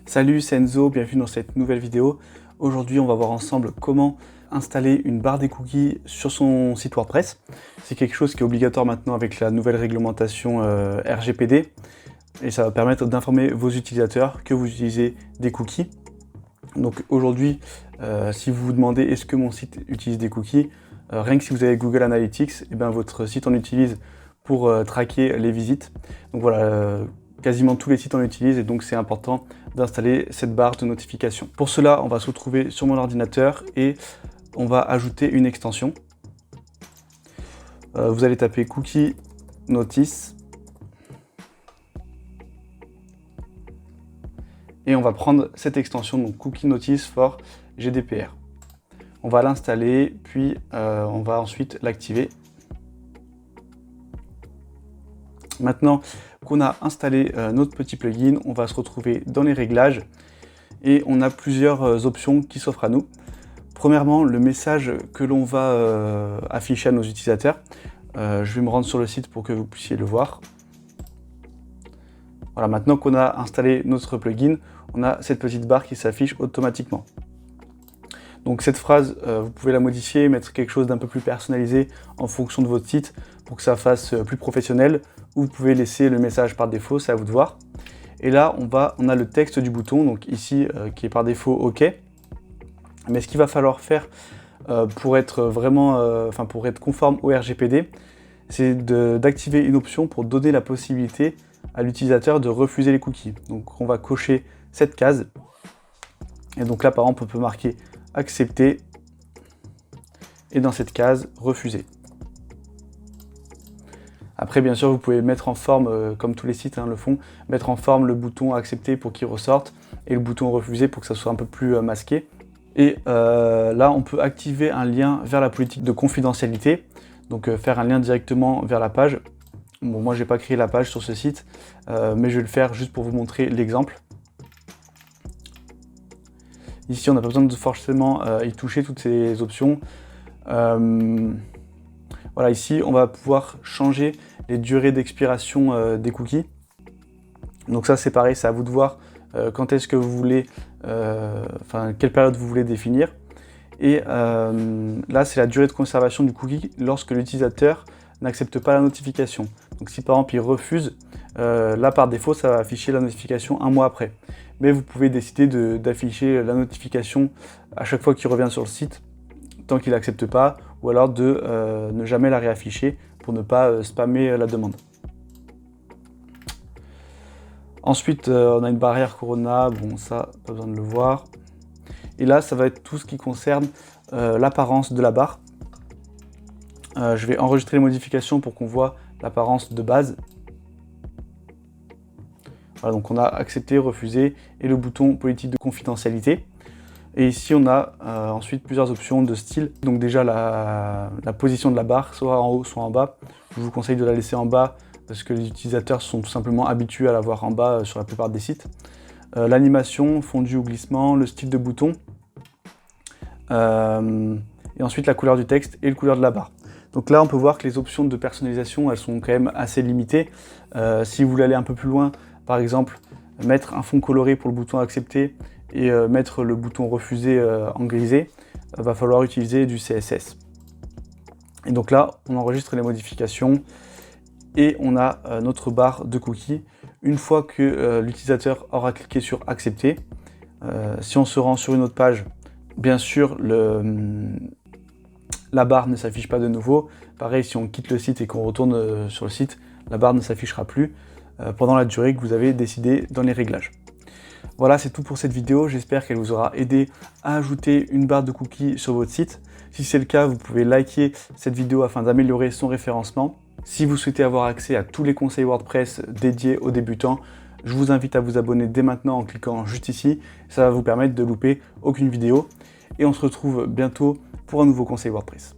Salut, c'est Enzo, bienvenue dans cette nouvelle vidéo. Aujourd'hui, on va voir ensemble comment installer une barre des cookies sur son site WordPress. C'est quelque chose qui est obligatoire maintenant avec la nouvelle réglementation RGPD. Et ça va permettre d'informer vos utilisateurs que vous utilisez des cookies. Donc aujourd'hui, si vous vous demandez est-ce que mon site utilise des cookies, rien que si vous avez Google Analytics, et bien votre site en utilise pour traquer les visites. Donc voilà, quasiment tous les sites en utilisent et donc c'est important d'installer cette barre de notification. Pour cela, on va se retrouver sur mon ordinateur et on va ajouter une extension. Vous allez taper Cookie Notice et on va prendre cette extension, donc Cookie Notice for GDPR. On va l'installer, puis on va ensuite l'activer. Maintenant qu'on a installé notre petit plugin, on va se retrouver dans les réglages et on a plusieurs options qui s'offrent à nous. Premièrement, le message que l'on va afficher à nos utilisateurs. Je vais me rendre sur le site pour que vous puissiez le voir. Voilà, maintenant qu'on a installé notre plugin, on a cette petite barre qui s'affiche automatiquement. Donc cette phrase, vous pouvez la modifier, mettre quelque chose d'un peu plus personnalisé en fonction de votre site pour que ça fasse plus professionnel, ou vous pouvez laisser le message par défaut, c'est à vous de voir. Et là, on a le texte du bouton, donc ici, qui est par défaut OK. Mais ce qu'il va falloir faire pour être vraiment, pour être conforme au RGPD, c'est d'activer une option pour donner la possibilité à l'utilisateur de refuser les cookies. Donc on va cocher cette case. Et donc là, par exemple, on peut marquer accepter et dans cette case refuser. Après, bien sûr, vous pouvez mettre en forme, comme tous les sites le font, mettre en forme le bouton accepter pour qu'il ressorte et le bouton refuser pour que ça soit un peu plus masqué. Et là, on peut activer un lien vers la politique de confidentialité, donc faire un lien directement vers la page. Bon, moi, j'ai pas créé la page sur ce site, mais je vais le faire juste pour vous montrer l'exemple. Ici, on n'a pas besoin de forcément y toucher toutes ces options. Voilà, ici, on va pouvoir changer les durées d'expiration des cookies. Donc ça, c'est pareil, c'est à vous de voir quand est-ce que vous voulez, quelle période vous voulez définir. Et là, c'est la durée de conservation du cookie lorsque l'utilisateur n'accepte pas la notification. Donc si par exemple il refuse, là par défaut, ça va afficher la notification un mois après. Mais vous pouvez décider d'afficher la notification à chaque fois qu'il revient sur le site, tant qu'il n'accepte pas, ou alors de ne jamais la réafficher pour ne pas spammer la demande. Ensuite, on a une barrière Corona, bon ça, pas besoin de le voir. Et là, ça va être tout ce qui concerne l'apparence de la barre. Je vais enregistrer les modifications pour qu'on voit l'apparence de base. Voilà, donc on a accepté, refusé et le bouton politique de confidentialité. Et ici, on a ensuite plusieurs options de style. Donc déjà, la position de la barre, soit en haut, soit en bas. Je vous conseille de la laisser en bas parce que les utilisateurs sont tout simplement habitués à la voir en bas sur la plupart des sites. L'animation, fondu ou glissement, le style de bouton. Et ensuite, la couleur du texte et la couleur de la barre. Donc là, on peut voir que les options de personnalisation, elles sont quand même assez limitées. Si vous voulez aller un peu plus loin, par exemple, mettre un fond coloré pour le bouton accepter et mettre le bouton refuser en grisé, va falloir utiliser du CSS. Et donc là, on enregistre les modifications et on a notre barre de cookies. Une fois que l'utilisateur aura cliqué sur accepter, si on se rend sur une autre page, bien sûr, la barre ne s'affiche pas de nouveau. Pareil, si on quitte le site et qu'on retourne sur le site, la barre ne s'affichera plus pendant la durée que vous avez décidé dans les réglages. Voilà, c'est tout pour cette vidéo. J'espère qu'elle vous aura aidé à ajouter une barre de cookies sur votre site. Si c'est le cas, vous pouvez liker cette vidéo afin d'améliorer son référencement. Si vous souhaitez avoir accès à tous les conseils WordPress dédiés aux débutants, je vous invite à vous abonner dès maintenant en cliquant juste ici. Ça va vous permettre de louper aucune vidéo. Et on se retrouve bientôt pour un nouveau conseil WordPress.